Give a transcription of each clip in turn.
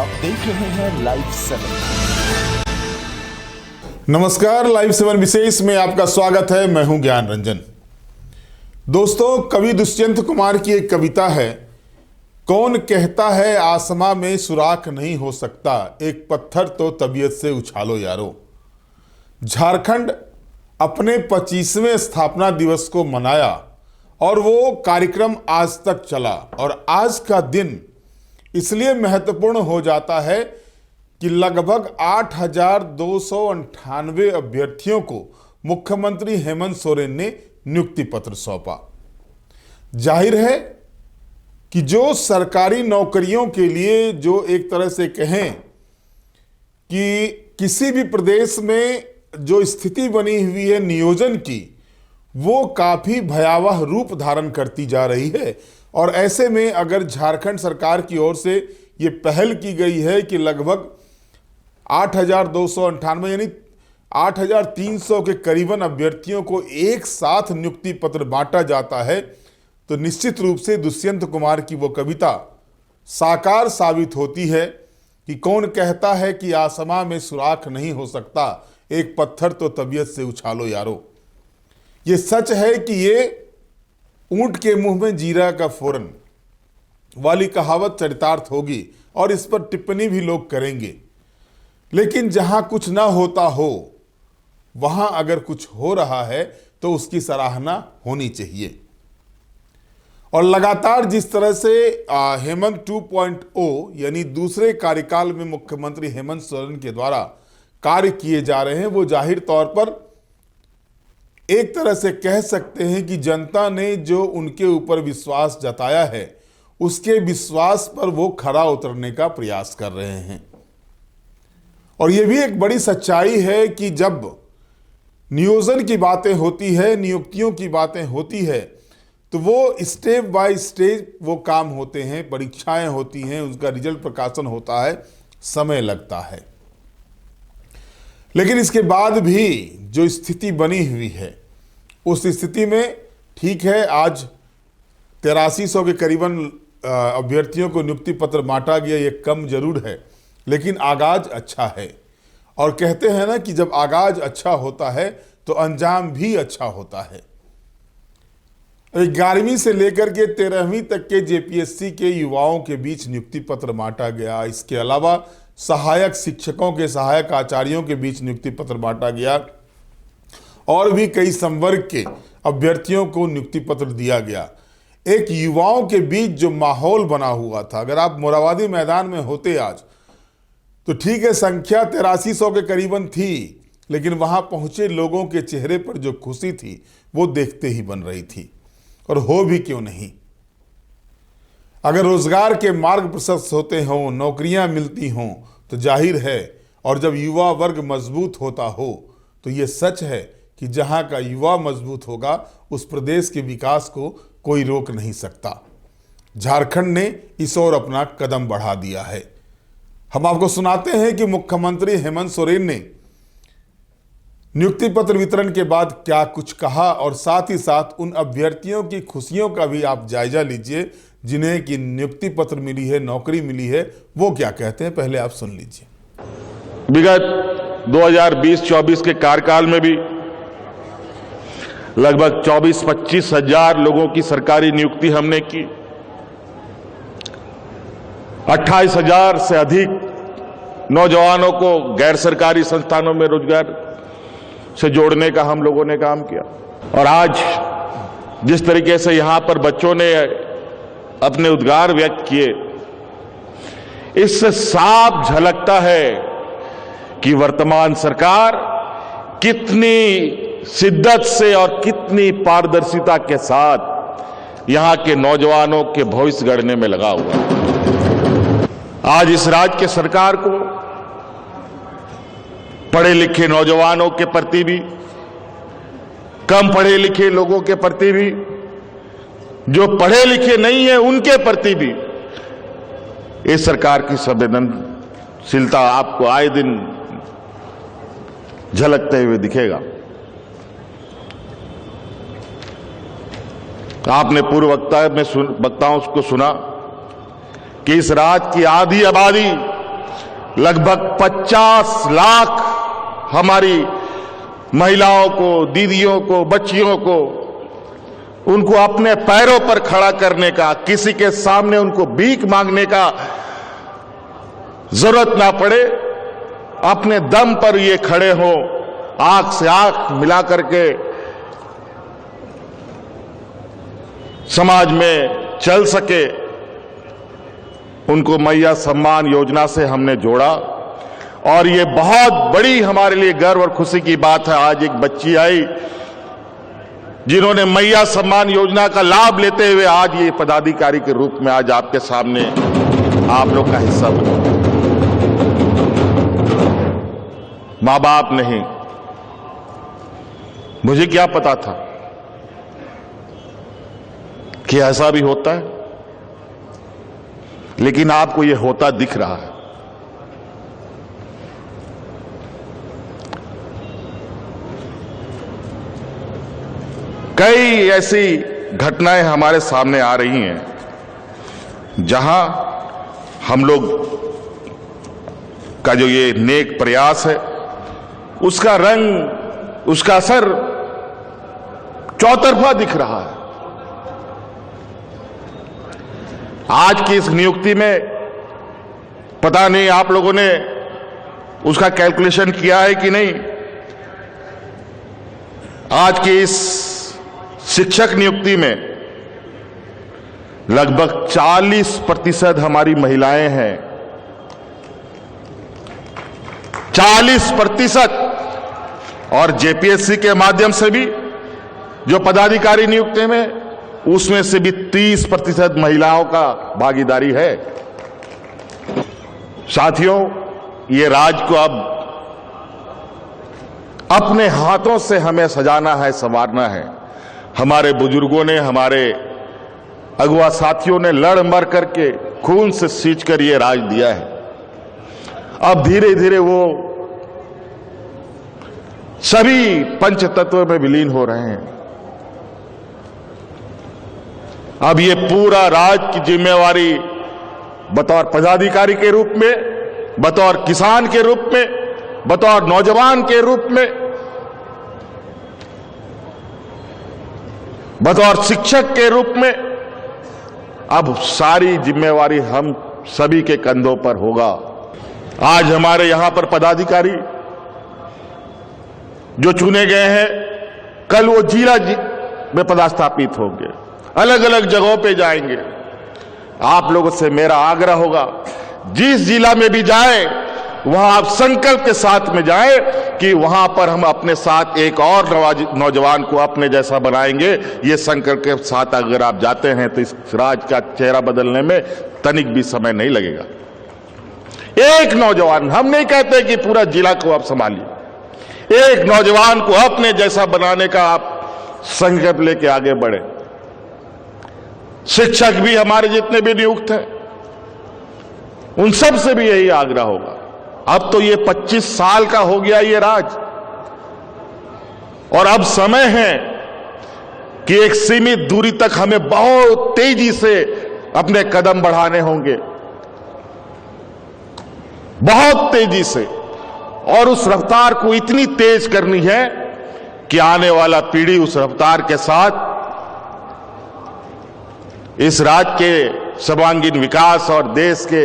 आप देख रहे हैं लाइव 7। नमस्कार, लाइव 7 विशेष में आपका स्वागत है। मैं हूं ज्ञान रंजन। दोस्तों, कवि दुष्यंत कुमार की एक कविता है, कौन कहता है आसमां में सुराख नहीं हो सकता, एक पत्थर तो तबीयत से उछालो यारो। झारखंड अपने 25वें स्थापना दिवस को मनाया और वो कार्यक्रम आज तक चला। और आज का दिन इसलिए महत्वपूर्ण हो जाता है कि लगभग 8,298 अभ्यर्थियों को मुख्यमंत्री हेमंत सोरेन ने नियुक्ति पत्र सौंपा। जाहिर है कि जो सरकारी नौकरियों के लिए जो एक तरह से कहें कि किसी भी प्रदेश में जो स्थिति बनी हुई है नियोजन की, वो काफी भयावह रूप धारण करती जा रही है। और ऐसे में अगर झारखंड सरकार की ओर से ये पहल की गई है कि लगभग 8,298 यानी 8,300 के करीबन अभ्यर्थियों को एक साथ नियुक्ति पत्र बांटा जाता है, तो निश्चित रूप से दुष्यंत कुमार की वो कविता साकार साबित होती है कि कौन कहता है कि आसमां में सुराख नहीं हो सकता, एक पत्थर तो तबीयत से उछालो यारो। ये सच है कि ये ऊंट के मुंह में जीरा का फोरन वाली कहावत चरितार्थ होगी और इस पर टिप्पणी भी लोग करेंगे। लेकिन जहां कुछ ना होता हो, वहां अगर कुछ हो रहा है तो उसकी सराहना होनी चाहिए। और लगातार जिस तरह से हेमंत 2.0 यानी दूसरे कार्यकाल में मुख्यमंत्री हेमंत सोरेन के द्वारा कार्य किए जा रहे हैं, वो जाहिर तौर पर एक तरह से कह सकते हैं कि जनता ने जो उनके ऊपर विश्वास जताया है, उसके विश्वास पर वो खरा उतरने का प्रयास कर रहे हैं। और ये भी एक बड़ी सच्चाई है कि जब नियोजन की बातें होती है, नियुक्तियों की बातें होती है, तो वो स्टेप बाय स्टेप वो काम होते हैं, परीक्षाएं होती हैं, उसका रिजल्ट प्रकाशन होता है, समय लगता है। लेकिन इसके बाद भी जो स्थिति बनी हुई है, उस स्थिति में ठीक है, आज 8300 के करीबन अभ्यर्थियों को नियुक्ति पत्र बांटा गया, ये कम जरूर है, लेकिन आगाज अच्छा है। और कहते हैं ना कि जब आगाज अच्छा होता है तो अंजाम भी अच्छा होता है। 11वीं से लेकर के 13वीं तक के जेपीएससी के युवाओं के बीच नियुक्ति पत्र बांटा गया। इसके अलावा सहायक शिक्षकों के, सहायक आचार्यों के बीच नियुक्ति पत्र बांटा गया और भी कई संवर्ग के अभ्यर्थियों को नियुक्ति पत्र दिया गया। एक युवाओं के बीच जो माहौल बना हुआ था, अगर आप मोराबादी मैदान में होते आज, तो ठीक है संख्या 8300 के करीबन थी, लेकिन वहां पहुंचे लोगों के चेहरे पर जो खुशी थी वो देखते ही बन रही थी। और हो भी क्यों नहीं, अगर रोजगार के मार्ग प्रशस्त होते हों, नौकरियां मिलती हों, तो जाहिर है, और जब युवा वर्ग मजबूत होता हो, तो ये सच है कि जहां का युवा मजबूत होगा उस प्रदेश के विकास को कोई रोक नहीं सकता। झारखंड ने इस ओर अपना कदम बढ़ा दिया है। हम आपको सुनाते हैं कि मुख्यमंत्री हेमंत सोरेन ने नियुक्ति पत्र वितरण के बाद क्या कुछ कहा, और साथ ही साथ उन अभ्यर्थियों की खुशियों का भी आप जायजा लीजिए जिन्हें कि नियुक्ति पत्र मिली है, नौकरी मिली है, वो क्या कहते हैं, पहले आप सुन लीजिए। विगत 2020-24 के कार्यकाल में भी लगभग 24-25 हजार लोगों की सरकारी नियुक्ति हमने की। 28,000 से अधिक नौजवानों को गैर सरकारी संस्थानों में रोजगार से जोड़ने का हम लोगों ने काम किया। और आज जिस तरीके से यहां पर बच्चों ने अपने उद्गार व्यक्त किए, इससे साफ झलकता है कि वर्तमान सरकार कितनी शिद्दत से और कितनी पारदर्शिता के साथ यहां के नौजवानों के भविष्य गढ़ने में लगा हुआ है। आज इस राज्य के सरकार को पढ़े लिखे नौजवानों के प्रति भी, कम पढ़े लिखे लोगों के प्रति भी, जो पढ़े लिखे नहीं है उनके प्रति भी इस सरकार की संवेदनशीलता आपको आए दिन झलकते हुए दिखेगा। आपने पूर्व वक्ताओं को सुना कि इस राज्य की आधी आबादी लगभग 50 लाख हमारी महिलाओं को, दीदियों को, बच्चियों को, उनको अपने पैरों पर खड़ा करने का, किसी के सामने उनको भीख मांगने का जरूरत ना पड़े, अपने दम पर ये खड़े हो, आंख से आंख मिला करके समाज में चल सके, उनको मैया सम्मान योजना से हमने जोड़ा। और ये बहुत बड़ी हमारे लिए गर्व और खुशी की बात है, आज एक बच्ची आई जिन्होंने मैया सम्मान योजना का लाभ लेते हुए आज ये पदाधिकारी के रूप में आज आपके सामने आप लोग का हिस्सा बने। मां बाप नहीं, मुझे क्या पता था कि ऐसा भी होता है, लेकिन आपको यह होता दिख रहा है। कई ऐसी घटनाएं हमारे सामने आ रही हैं जहां हम लोग का जो ये नेक प्रयास है उसका रंग, उसका असर चौतरफा दिख रहा है। आज की इस नियुक्ति में पता नहीं आप लोगों ने उसका कैलकुलेशन किया है कि नहीं। आज की इस शिक्षक नियुक्ति में लगभग 40% हमारी महिलाएं हैं। 40%। और जेपीएससी के माध्यम से भी जो पदाधिकारी नियुक्ति में, उसमें से भी 30% महिलाओं का भागीदारी है। साथियों, ये राज्य को अब अपने हाथों से हमें सजाना है, संवारना है। हमारे बुजुर्गों ने, हमारे अगुआ साथियों ने लड़ मर करके खून से सींच कर ये राज दिया है। अब धीरे धीरे वो सभी पंचतत्व में विलीन हो रहे हैं। अब ये पूरा राज की जिम्मेवारी बतौर पदाधिकारी के रूप में, बतौर किसान के रूप में, बतौर नौजवान के रूप में, बतौर शिक्षक के रूप में, अब सारी जिम्मेवारी हम सभी के कंधों पर होगा। आज हमारे यहां पर पदाधिकारी जो चुने गए हैं, कल वो जिला में पदस्थापित होंगे, अलग अलग जगहों पे जाएंगे। आप लोगों से मेरा आग्रह होगा, जिस जिला में भी जाए वहां आप संकल्प के साथ में जाए कि वहां पर हम अपने साथ एक और नौजवान को अपने जैसा बनाएंगे। ये संकल्प के साथ अगर आप जाते हैं तो इस राज्य का चेहरा बदलने में तनिक भी समय नहीं लगेगा। एक नौजवान, हम नहीं कहते कि पूरा जिला को आप संभालिए, एक नौजवान को अपने जैसा बनाने का आप संकल्प लेके आगे बढ़े। शिक्षक भी हमारे जितने भी नियुक्त हैं, उन सब से भी यही आग्रह होगा। अब तो ये 25 साल का हो गया ये राज, और अब समय है कि एक सीमित दूरी तक हमें बहुत तेजी से अपने कदम बढ़ाने होंगे, बहुत तेजी से। और उस रफ्तार को इतनी तेज करनी है कि आने वाला पीढ़ी उस रफ्तार के साथ इस राज्य के सर्वांगीण विकास और देश के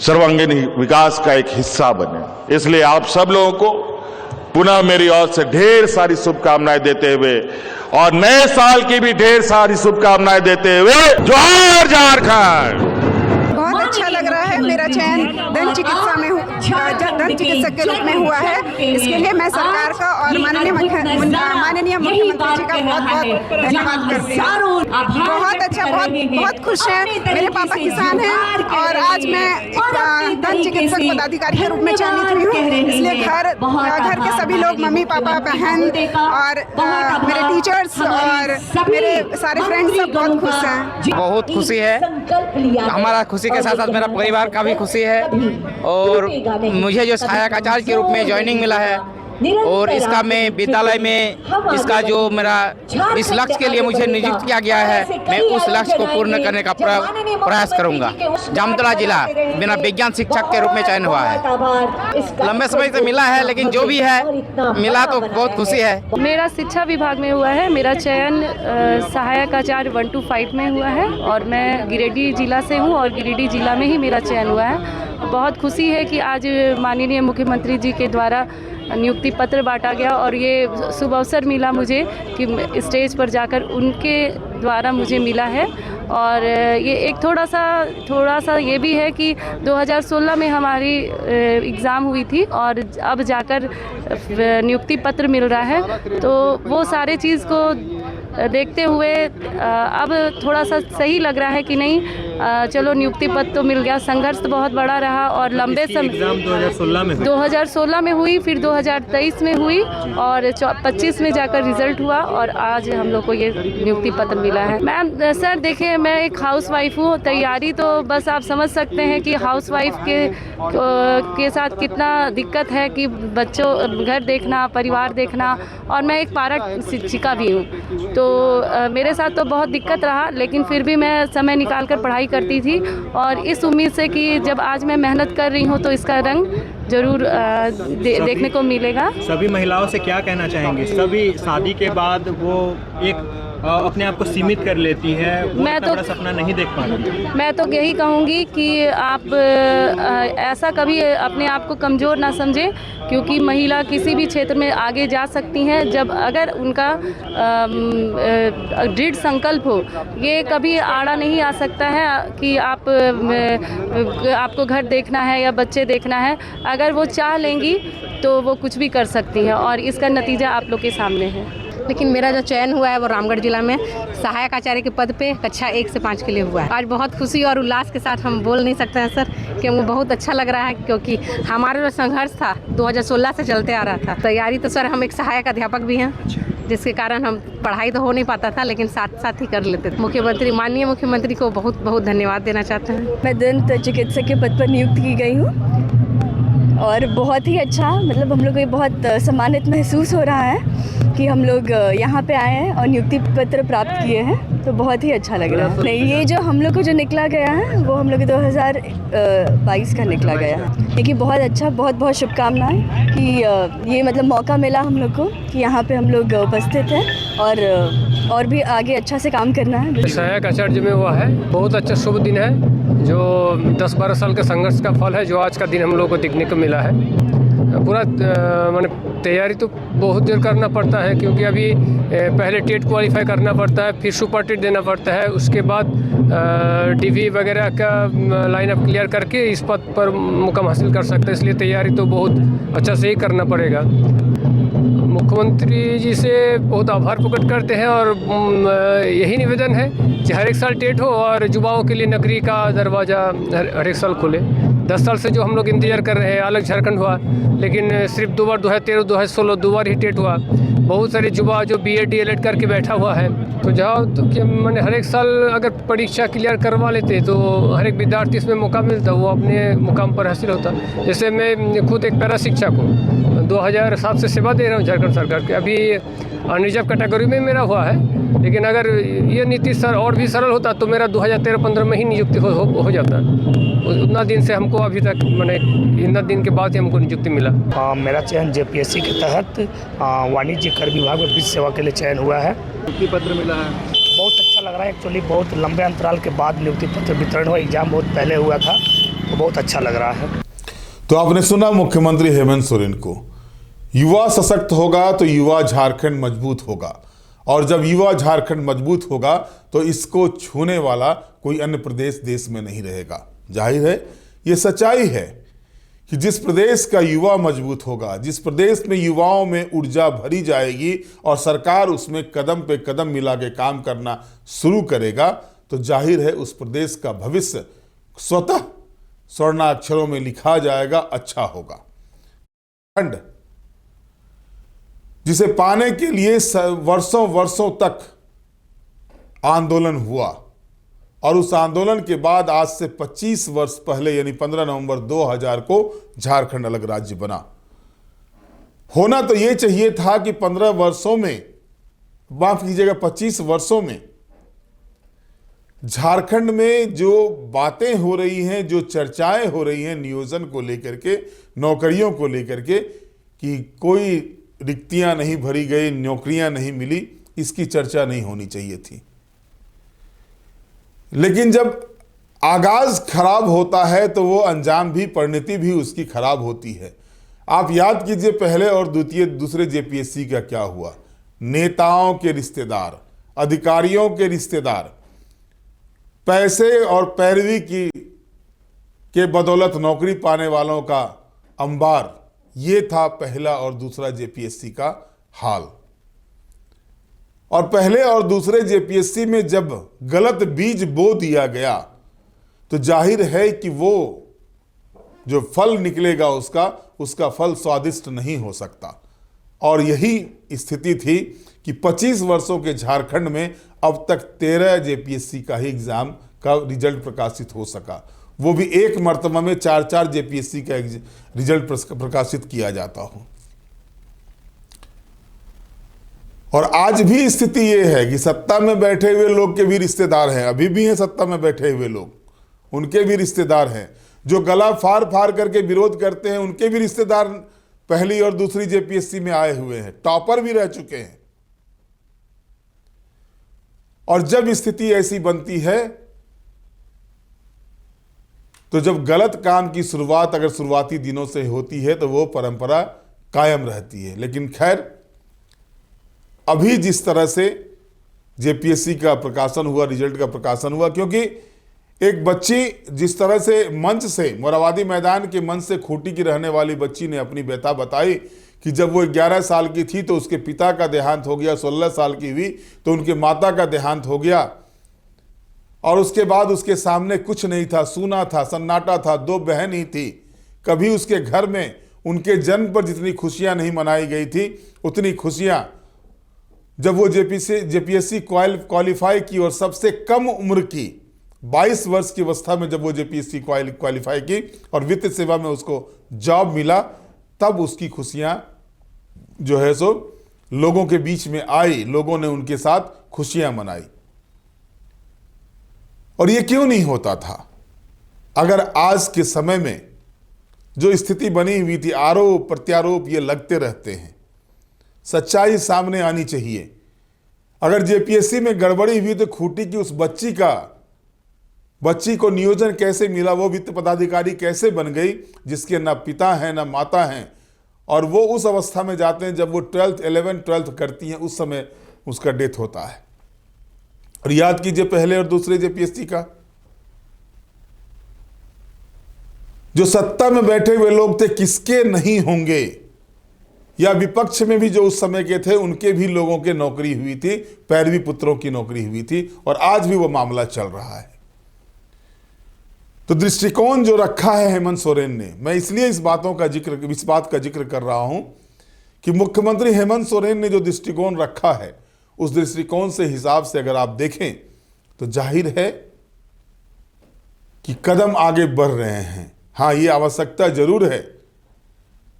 सर्वांगीण विकास का एक हिस्सा बने। इसलिए आप सब लोगों को पुनः मेरी ओर से ढेर सारी शुभकामनाएं देते हुए और नए साल की भी ढेर सारी शुभकामनाएं देते हुए जोहार झारखंड। बहुत अच्छा लग रहा है। मेरा चयन दंत चिकित्सा में दंत चिकित्सक के रूप में हुआ है। इसके लिए मैं सरकार का और माननीय मुख्यमंत्री जी का बहुत बहुत धन्यवाद करती हूँ। बहुत अच्छा, बहुत खुश है। मेरे पापा किसान हैं और आज मैं दंत चिकित्सक पदाधिकारी के रूप में चयनित हुई हूँ। इसलिए घर के सभी लोग, मम्मी पापा, बहन और मेरे टीचर्स और मेरे सारे फ्रेंड्स सब बहुत खुश हैं। बहुत खुशी है। हमारा खुशी के साथ साथ मेरा परिवार का भी खुशी है। और मुझे जो सहायक आचार्य के रूप में ज्वाइनिंग मिला है और इसका मैं विद्यालय में इसका जो मेरा इस लक्ष्य के लिए मुझे नियुक्त किया गया है, मैं उस लक्ष्य को पूर्ण करने का प्रयास करूंगा। जामतरा जिला मेरा विज्ञान शिक्षक के रूप में चयन हुआ है। लंबे समय से मिला है, लेकिन जो भी है मिला तो बहुत खुशी है। मेरा शिक्षा विभाग में हुआ है। मेरा चयन सहायक आचार्य 1 to 5 में हुआ है और मैं गिरिडीह जिला से हूँ और गिरिडीह जिला में ही मेरा चयन हुआ है। बहुत खुशी है कि आज माननीय मुख्यमंत्री जी के द्वारा नियुक्ति पत्र बांटा गया और ये शुभ अवसर मिला मुझे कि स्टेज पर जाकर उनके द्वारा मुझे मिला है। और ये एक थोड़ा सा ये भी है कि 2016 में हमारी एग्ज़ाम हुई थी और अब जाकर नियुक्ति पत्र मिल रहा है, तो वो सारे चीज़ को देखते हुए अब थोड़ा सा सही लग रहा है कि नहीं, चलो नियुक्ति पत्र तो मिल गया। संघर्ष तो बहुत बड़ा रहा और लंबे समय 2016 में हुई, फिर 2023 में हुई और 25 में जाकर रिजल्ट हुआ और आज हम लोग को ये नियुक्ति पत्र मिला है। मैम सर देखिए, मैं एक हाउस वाइफ हूँ। तैयारी तो बस आप समझ सकते हैं कि हाउस वाइफ के साथ कितना दिक्कत है कि बच्चों घर देखना, परिवार देखना, और मैं एक पारा शिक्षिका भी हूँ, तो मेरे साथ तो बहुत दिक्कत रहा, लेकिन फिर भी मैं समय निकाल कर पढ़ाई करती थी और इस उम्मीद से कि जब आज मैं मेहनत कर रही हूँ तो इसका रंग जरूर देखने को मिलेगा। सभी महिलाओं से क्या कहना चाहेंगे? सभी शादी के बाद वो एक अपने आप को सीमित कर लेती है, वो मैं इतना बड़ा सपना नहीं देख पाती। मैं तो यही कहूँगी कि आप ऐसा कभी अपने आप को कमज़ोर ना समझें, क्योंकि महिला किसी भी क्षेत्र में आगे जा सकती हैं जब अगर उनका दृढ़ संकल्प हो। ये कभी आड़ा नहीं आ सकता है कि आपको घर देखना है या बच्चे देखना है। अगर वो चाह लेंगी तो वो कुछ भी कर सकती हैं और इसका नतीजा आप लोग के सामने है। लेकिन मेरा जो चयन हुआ है वो रामगढ़ जिला में सहायक आचार्य के पद पे कक्षा 1 से 5 के लिए हुआ है। आज बहुत खुशी और उल्लास के साथ हम बोल नहीं सकते हैं सर, कि हमको बहुत अच्छा लग रहा है, क्योंकि हमारा जो संघर्ष था 2016 से चलते आ रहा था। तैयारी तो सर हम एक सहायक अध्यापक भी हैं, जिसके कारण हम पढ़ाई तो हो नहीं पाता था, लेकिन साथ साथ ही कर लेते थे। माननीय मुख्यमंत्री को बहुत बहुत धन्यवाद देना चाहते हैं। मैं दंत चिकित्सक के पद पर नियुक्त की गई हूँ और बहुत ही अच्छा, मतलब हम लोग को बहुत सम्मानित महसूस हो रहा है कि हम लोग यहाँ पे आए हैं और नियुक्ति पत्र प्राप्त किए हैं, तो बहुत ही अच्छा लग रहा है। नहीं, ये जो हम लोग को जो निकला गया है वो हम लोग 2022 का निकला गया है। देखिए बहुत अच्छा, बहुत बहुत शुभकामनाएं कि ये मतलब मौका मिला हम लोग को कि यहाँ पे हम लोग उपस्थित हैं और भी आगे अच्छा से काम करना है। सहायक आचार्य में हुआ है, बहुत अच्छा शुभ दिन है, जो 10-12 साल के संघर्ष का फल है, जो आज का दिन हम लोग को देखने को मिला है। पूरा मैंने तैयारी तो बहुत देर करना पड़ता है, क्योंकि अभी पहले टेट क्वालिफाई करना पड़ता है, फिर सुपर टेट देना पड़ता है, उसके बाद डीवी वगैरह का लाइन अप क्लियर करके इस पद पर मुकाम हासिल कर सकते हैं। इसलिए तैयारी तो बहुत अच्छा से ही करना पड़ेगा। मुख्यमंत्री जी से बहुत आभार प्रकट करते हैं और यही निवेदन है कि हर एक साल टेट हो और युवाओं के लिए नौकरी का दरवाज़ा हर एक साल खुले। 10 साल से जो हम लोग इंतजार कर रहे हैं, अलग झारखंड हुआ, लेकिन सिर्फ 2 बार 2013, 2016 2 बार ही टेट हुआ। बहुत सारे युवा जो BEd DLEd करके बैठा हुआ है, तो जाओ तो क्या मैंने हर एक साल अगर परीक्षा क्लियर करवा लेते तो हर एक विद्यार्थी इसमें मौका मिलता, वो अपने मुकाम पर हासिल होता। जैसे मैं खुद एक पैरा शिक्षक हूँ, 2007 से सेवा दे रहा हूँ झारखंड सरकार के। अभी अनरिजर्व कैटेगरी में मेरा हुआ है, लेकिन अगर ये नीति सर और भी सरल होता तो मेरा 2013-15 में ही नियुक्ति हो जाता। उतना दिन से हमको अभी तक मैंने इतना दिन के बाद ही हमको नियुक्ति मिला। मेरा चयन JPSC के तहत वाणिज्य कर विभाग में वित्त सेवा के लिए चयन हुआ है। नियुक्ति पत्र मिला है, बहुत अच्छा लग रहा है। एक्चुअली बहुत लंबे अंतराल के बाद नियुक्ति पत्र वितरण हुआ, एग्जाम बहुत पहले हुआ था, तो बहुत अच्छा लग रहा है। तो आपने सुना मुख्यमंत्री हेमंत सोरेन को। युवा सशक्त होगा तो युवा झारखंड मजबूत होगा, और जब युवा झारखंड मजबूत होगा तो इसको छूने वाला कोई अन्य प्रदेश देश में नहीं रहेगा। जाहिर है ये सच्चाई है कि जिस प्रदेश का युवा मजबूत होगा, जिस प्रदेश में युवाओं में ऊर्जा भरी जाएगी और सरकार उसमें कदम पे कदम मिला के काम करना शुरू करेगा, तो जाहिर है उस प्रदेश का भविष्य स्वतः स्वर्णाक्षरों में लिखा जाएगा, अच्छा होगा। खंड जिसे पाने के लिए वर्षों वर्षों तक आंदोलन हुआ, और उस आंदोलन के बाद आज से 25 वर्ष पहले यानी 15 नवंबर 2000 को झारखंड अलग राज्य बना। होना तो ये चाहिए था कि 15 वर्षों में, माफ कीजिएगा 25 वर्षों में, झारखंड में जो बातें हो रही हैं, जो चर्चाएं हो रही हैं नियोजन को लेकर के, नौकरियों को लेकर के, कि कोई रिक्तियां नहीं भरी गई, नौकरियां नहीं मिली, इसकी चर्चा नहीं होनी चाहिए थी। लेकिन जब आगाज खराब होता है तो वो अंजाम भी, परिणति भी उसकी खराब होती है। आप याद कीजिए पहले और दूसरे जेपीएससी का क्या हुआ। नेताओं के रिश्तेदार, अधिकारियों के रिश्तेदार, पैसे और पैरवी के बदौलत नौकरी पाने वालों का अंबार, ये था पहला और दूसरा जेपीएससी का हाल। और पहले और दूसरे जेपीएससी में जब गलत बीज बो दिया गया तो जाहिर है कि वो जो फल निकलेगा उसका फल स्वादिष्ट नहीं हो सकता। और यही स्थिति थी कि 25 वर्षों के झारखंड में अब तक 13 जेपीएससी का ही एग्जाम का रिजल्ट प्रकाशित हो सका, वो भी एक मर्तबा में 4-4 जेपीएससी का रिजल्ट प्रकाशित किया जाता हो। और आज भी स्थिति ये है कि सत्ता में बैठे हुए लोग के भी रिश्तेदार हैं, अभी भी हैं सत्ता में बैठे हुए लोग, उनके भी रिश्तेदार हैं। जो गला फाड़ फाड़ करके विरोध करते हैं, उनके भी रिश्तेदार पहली और दूसरी जेपीएससी में आए हुए हैं, टॉपर भी रह चुके हैं। और जब स्थिति ऐसी बनती है तो जब गलत काम की शुरुआत अगर शुरुआती दिनों से होती है तो वो परंपरा कायम रहती है। लेकिन खैर, अभी जिस तरह से जेपीएससी का प्रकाशन हुआ, रिजल्ट का प्रकाशन हुआ, क्योंकि एक बच्ची जिस तरह से मंच से, मोराबादी मैदान के मंच से खूंटी की रहने वाली बच्ची ने अपनी व्यथा बताई कि जब वो 11 साल की थी तो उसके पिता का देहांत हो गया, 16 साल की हुई तो उनके माता का देहांत हो गया, और उसके बाद उसके सामने कुछ नहीं था, सूना था, सन्नाटा था, 2 बहन ही थी। कभी उसके घर में उनके जन्म पर जितनी खुशियां नहीं मनाई गई थी, उतनी खुशियां जब वो जेपीएससी क्वालिफाई की, और सबसे कम उम्र की 22 वर्ष की अवस्था में जब वो जेपीएससी क्वालिफाई की और वित्त सेवा में उसको जॉब मिला, तब उसकी खुशियां जो है सो लोगों के बीच में आई, लोगों ने उनके साथ खुशियां मनाई। और ये क्यों नहीं होता था? अगर आज के समय में जो स्थिति बनी हुई थी, आरोप प्रत्यारोप ये लगते रहते हैं, सच्चाई सामने आनी चाहिए। अगर जेपीएससी में गड़बड़ी हुई तो खूंटी की उस बच्ची को नियोजन कैसे मिला, वो वित्त पदाधिकारी कैसे बन गई, जिसके ना पिता हैं ना माता हैं, और वो उस अवस्था में जाते हैं जब वो 12th करती हैं, उस समय उसका डेथ होता है। और याद कीजिए पहले और दूसरे जेपीएससी का, जो सत्ता में बैठे हुए लोग थे किसके नहीं होंगे, या विपक्ष में भी जो उस समय के थे उनके भी लोगों के नौकरी हुई थी, पैरवी पुत्रों की नौकरी हुई थी, और आज भी वो मामला चल रहा है। तो दृष्टिकोण जो रखा है हेमंत सोरेन ने, मैं इसलिए इस बात का जिक्र कर रहा हूं कि मुख्यमंत्री हेमंत सोरेन ने जो दृष्टिकोण रखा है, उस दृष्टिकोण से हिसाब से अगर आप देखें तो जाहिर है कि कदम आगे बढ़ रहे हैं। हाँ, ये आवश्यकता जरूर है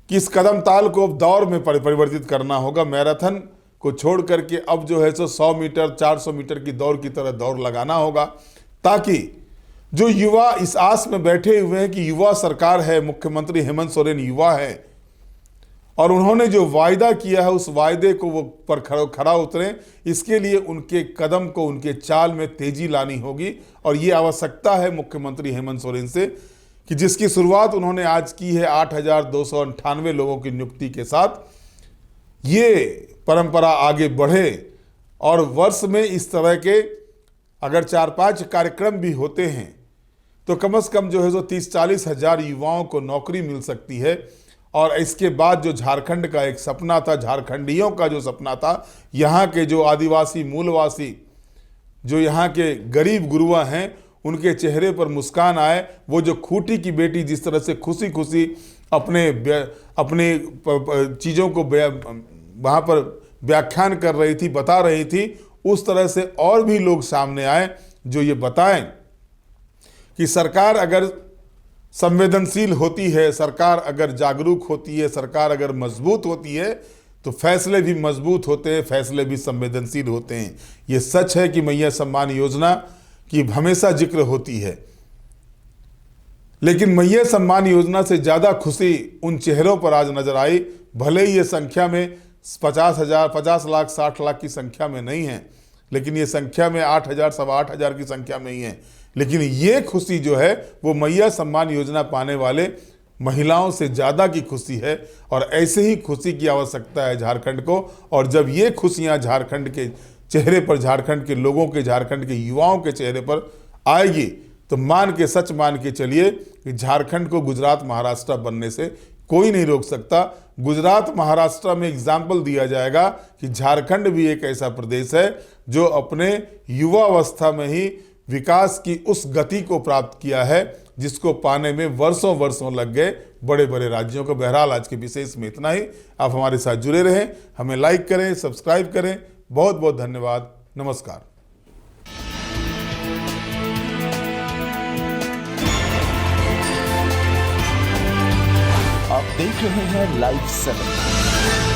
कि इस कदम ताल को अब दौड़ में परिवर्तित करना होगा। मैराथन को छोड़ करके अब जो है सो 100 मीटर 400 मीटर की दौड़ की तरह दौड़ लगाना होगा, ताकि जो युवा इस आस में बैठे हुए हैं कि युवा सरकार है, मुख्यमंत्री हेमंत सोरेन युवा है, और उन्होंने जो वायदा किया है उस वायदे को वो पर खरा उतरें, इसके लिए उनके कदम को, उनके चाल में तेजी लानी होगी। और ये आवश्यकता है मुख्यमंत्री हेमंत सोरेन से कि जिसकी शुरुआत उन्होंने आज की है 8,298 लोगों की नियुक्ति के साथ, ये परंपरा आगे बढ़े और वर्ष में इस तरह के अगर 4-5 कार्यक्रम भी होते हैं तो कम से कम जो है 30-40 हज़ार युवाओं को नौकरी मिल सकती है। और इसके बाद जो झारखंड का एक सपना था, झारखंडियों का जो सपना था, यहाँ के जो आदिवासी मूलवासी, जो यहाँ के गरीब गुरुआ हैं, उनके चेहरे पर मुस्कान आए। वो जो खूंटी की बेटी जिस तरह से खुशी खुशी अपने चीज़ों को वहाँ पर व्याख्यान कर रही थी, बता रही थी, उस तरह से और भी लोग सामने आए जो ये बताएं कि सरकार अगर संवेदनशील होती है, सरकार अगर जागरूक होती है, सरकार अगर मजबूत होती है, तो फैसले भी मजबूत होते हैं, फैसले भी संवेदनशील होते हैं। ये सच है कि मैया सम्मान योजना की हमेशा जिक्र होती है, लेकिन मैया सम्मान योजना से ज़्यादा खुशी उन चेहरों पर आज नजर आई। भले ही ये संख्या में 50,000, 50 लाख, 60 लाख की संख्या में नहीं है, लेकिन ये संख्या में 8,000, 8,25,000 की संख्या में ही है। लेकिन ये खुशी जो है वो मैया सम्मान योजना पाने वाले महिलाओं से ज़्यादा की खुशी है, और ऐसे ही खुशी की आवश्यकता है झारखंड को। और जब ये खुशियाँ झारखंड के चेहरे पर, झारखंड के लोगों के, झारखंड के युवाओं के चेहरे पर आएगी, तो सच मान के चलिए कि झारखंड को गुजरात महाराष्ट्र बनने से कोई नहीं रोक सकता। गुजरात महाराष्ट्र में एग्जाम्पल दिया जाएगा कि झारखंड भी एक ऐसा प्रदेश है जो अपने युवावस्था में ही विकास की उस गति को प्राप्त किया है जिसको पाने में वर्षों लग गए बड़े बड़े राज्यों को। बहरहाल आज के विशेष में इतना ही। आप हमारे साथ जुड़े रहें, हमें लाइक करें, सब्सक्राइब करें। बहुत बहुत धन्यवाद। नमस्कार। आप देख रहे हैं लाइव 7।